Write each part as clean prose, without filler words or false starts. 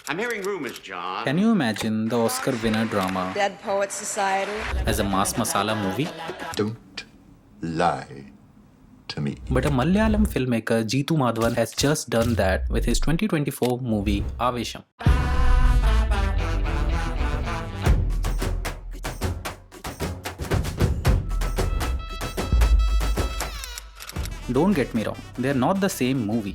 I'm hearing rumors, John. Can you imagine the Oscar winner drama Dead Poets Society as a mass masala movie? Don't lie to me. But a Malayalam filmmaker Jithumadhavan has just done that with his 2024 movie Aavesham. Don't get me wrong, they are not the same movie,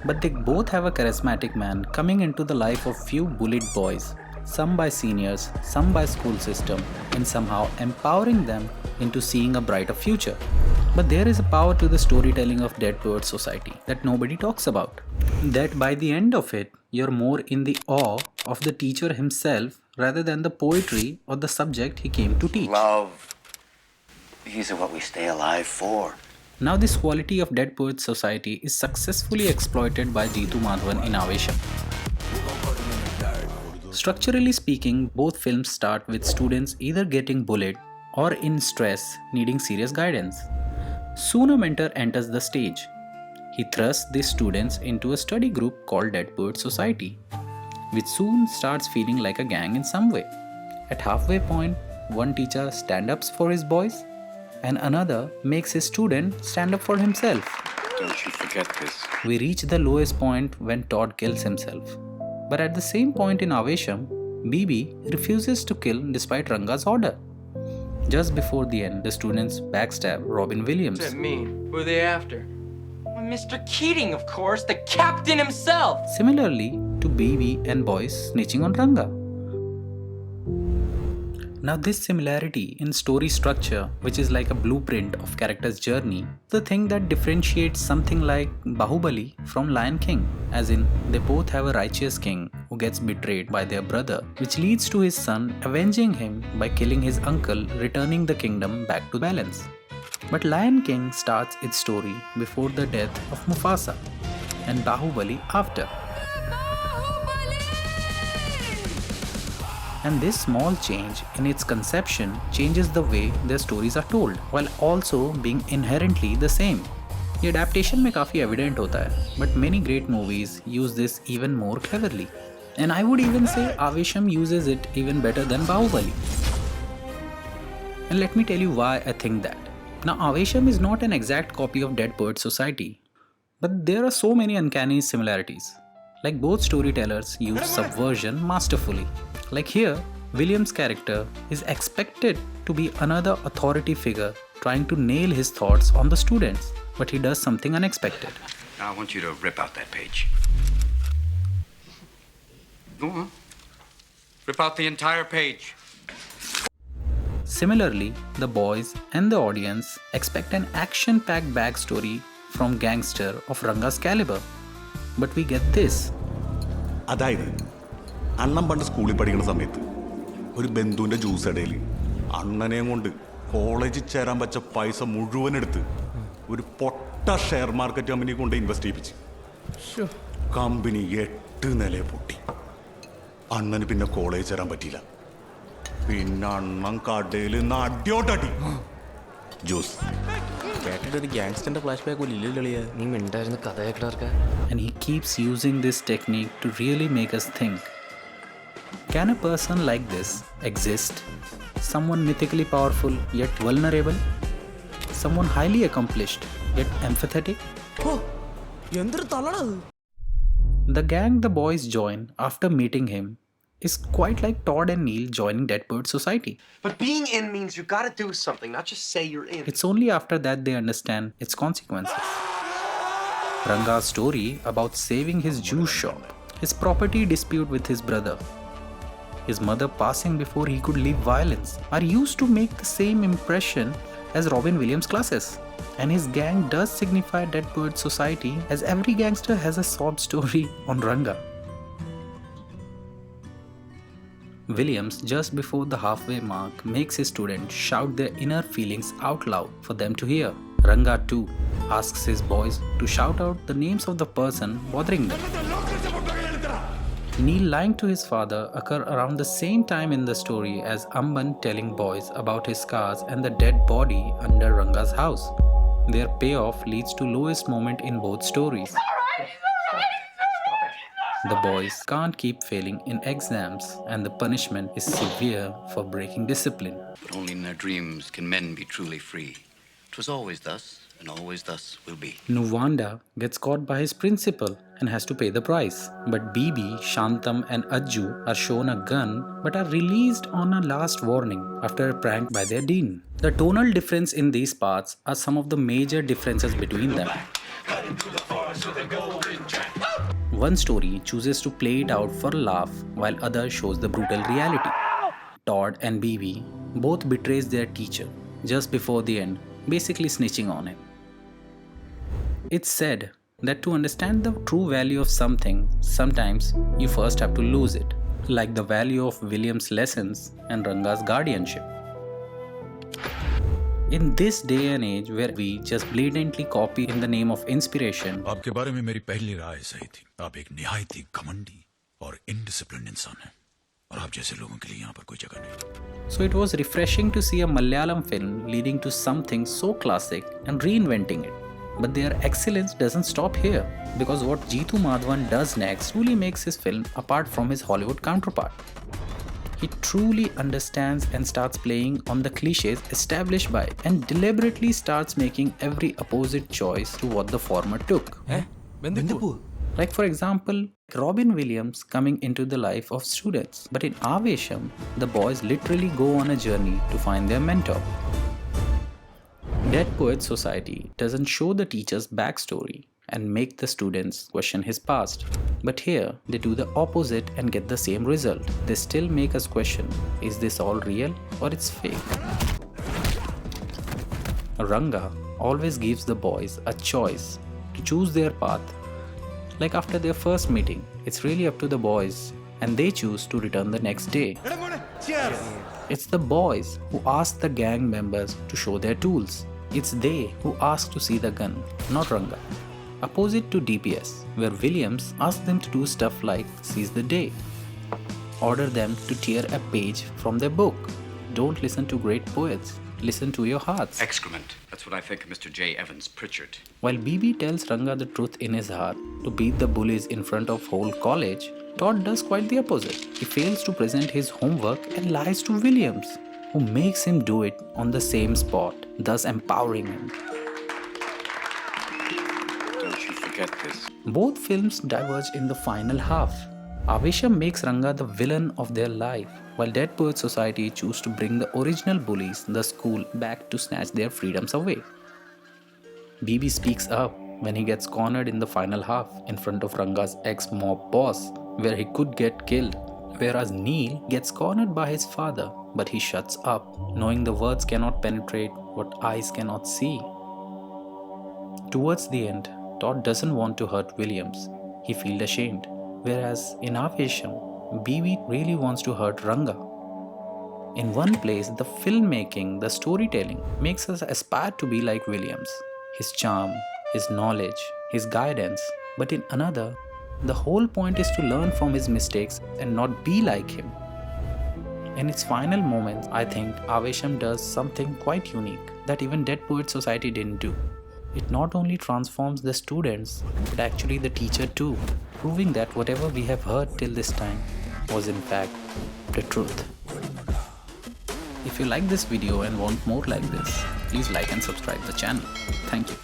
but they both have a charismatic man coming into the life of few bullied boys, some by seniors, some by school system, and somehow empowering them into seeing a brighter future. But there is a power to the storytelling of Dead Poets Society that nobody talks about. That by the end of it, you're more in the awe of the teacher himself rather than the poetry or the subject he came to teach. Love. These are what we stay alive for. Now this quality of Dead Poets Society is successfully exploited by Jithumadhavan in Aavesham. Structurally speaking, both films start with students either getting bullied or in stress needing serious guidance. Soon a mentor enters the stage. He thrusts these students into a study group called Dead Poets Society, which soon starts feeling like a gang in some way. At halfway point, one teacher stands up for his boys, and another makes his student stand up for himself. Don't you forget this. We reach the lowest point when Todd kills himself. But at the same point in Aavesham, Bibi refuses to kill despite Ranga's order. Just before the end, the students backstab robinwilliams. What's that mean? Who are they after? Well, Mr. Keating, of course, the captain himself! Similarly to Bibi and boys snitching on Ranga. Now this similarity in story structure, which is like a blueprint of character's journey, the thing that differentiates something like Bahubali from Lion King, as in they both have a righteous king who gets betrayed by their brother, which leads to his son avenging him by killing his uncle, returning the kingdom back to balance. But Lion King starts its story before the death of Mufasa, and Bahubali after. And this small change in its conception changes the way their stories are told, while also being inherently the same. The adaptation में काफी evident होता है, but many great movies use this even more cleverly. And I would even say Aavesham uses it even better than Bahubali. And let me tell you why I think that. Now Aavesham is not an exact copy of Dead Poets Society, but there are so many uncanny similarities. Like both storytellers use subversion masterfully. Like here, Williams' character is expected to be another authority figure trying to nail his thoughts on the students, but he does something unexpected. Now I want you to rip out that page. Go on. Rip out the entire page. Similarly, the boys and the audience expect an action-packed backstory from gangster of Ranga's caliber. But we get this. അതായത് അണ്ണൻ പണ്ട് സ്കൂളിൽ പഠിക്കുന്ന സമയത്ത് ഒരു ബന്ധുവിൻ്റെ juice ഇടയിൽ അണ്ണനെയും കൊണ്ട് കോളേജിൽ ചേരാൻ പറ്റ പൈസ മുഴുവൻ എടുത്ത് ഒരു പൊട്ട ഷെയർ മാർക്കറ്റ് കമ്പനി കൊണ്ട് ഇൻവെസ്റ്റ് ചെയ്യിപ്പിച്ച് കമ്പനി 8 നിലയെ പൊട്ടി. അണ്ണന് പിന്നെ കോളേജ് ചേരാൻ പറ്റിയില്ല. പിന്നെ അണ്ണൻ കടയിൽ നിന്ന് അടിയോട്ടടി ജ്യൂസ്. കേട്ടിട്ടൊരു ഗ്യാങ്സ്റ്ററിന്റെ ഫ്ലാഷ് ബാക്ക് പോലും ഇല്ലല്ലോ. നീ മിണ്ടായിരുന്നു കഥ കേട്ടവർക്ക്. And he keeps using this technique to really make us think. Can a person like this exist? Someone mythically powerful yet vulnerable? Someone highly accomplished yet empathetic? എന്തൊരു തള്ളണത്. The gang the boys join after meeting him is quite like Todd and Neil joining Dead Poets Society. But being in means you gotta do something, not just say you're in. It's only after that they understand its consequences. Ranga's story about saving his juice shop, his property dispute with his brother, his mother passing before he could leave violence are used to make the same impression as robinwilliams' classes. And his gang does signify Dead Poets Society, as every gangster has a sob story on Ranga. Williams, just before the halfway mark, makes his students shout their inner feelings out loud for them to hear. Ranga too asks his boys to shout out the names of the person bothering them. Neil lying to his father occur around the same time in the story as Amban telling boys about his scars and the dead body under Ranga's house. Their payoff leads to lowest moment in both stories. The boys can't keep failing in exams, and the punishment is severe for breaking discipline. But only in their dreams can men be truly free. 'Twas always thus, and always thus will be. Nuvanda gets caught by his principal and has to pay the price. But Bibi, Shantam and Ajju are shown a gun but are released on a last warning after a prank by their dean. The tonal difference in these parts are some of the major differences between them. One story chooses to play it out for a laugh while other shows the brutal reality. Todd and Bibi both betrays their teacher just before the end, basically snitching on him. It's said that to understand the true value of something, sometimes you first have to lose it, like the value of Williams' lessons and Ranga's guardianship. In this day and age where we just blatantly copy in the name of inspiration, आपके बारे में मेरी पहली राय सही थी। आप एक निहायत ही घमंडी और इनडिसिप्लिन्ड इंसान हैं और आप जैसे लोगों के लिए यहाँ पर कोई जगह नहीं। so it was refreshing to see a Malayalam film leading to something so classic and reinventing it. But their excellence doesn't stop here, because what Jithumadhavan does next truly makes his film apart from his Hollywood counterpart. He truly understands and starts playing on the cliches established by it, and deliberately starts making every opposite choice to what the former took. Like for example, Robinwilliams coming into the life of students. But in Aavesham, the boys literally go on a journey to find their mentor. Dead Poets Society doesn't show the teacher's backstory and make the students question his past. But here, they do the opposite and get the same result. They still make us question, is this all real or it's fake? Ranga always gives the boys a choice to choose their path. Like after their first meeting, it's really up to the boys and they choose to return the next day. It's the boys who ask the gang members to show their tools. It's they who ask to see the gun, not Ranga. Opposite to DPS, where Williams asks them to do stuff like seize the day, order them to tear a page from their book. Don't listen to great poets, listen to your hearts. Excrement. That's what I think of Mr. J. Evans Pritchard. While BB tells Ranga the truth in his heart to beat the bullies in front of whole college, Todd does quite the opposite. He fails to present his homework and lies to Williams, who makes him do it on the same spot, thus empowering him. Don't you forget this. Both films diverge in the final half. Aavesham makes Ranga the villain of their life, while Dead Poets Society choose to bring the original bullies, the school, back to snatch their freedoms away. BB speaks up when he gets cornered in the final half in front of Ranga's ex-mob boss, where he could get killed, whereas Neil gets cornered by his father, but he shuts up, knowing the words cannot penetrate what eyes cannot see. Towards the end, Todd doesn't want to hurt Williams. He feels ashamed, whereas in Aavesham, BB really wants to hurt Ranga. In one place, the filmmaking, the storytelling makes us aspire to be like Williams, his charm, his knowledge, his guidance, but in another, the whole point is to learn from his mistakes and not be like him. In its final moments, I think Aavesham does something quite unique that even Dead Poets Society didn't do. It not only transforms the students, but actually the teacher too, proving that whatever we have heard till this time was in fact the truth. If you like this video and want more like this, please like and subscribe the channel. Thank you.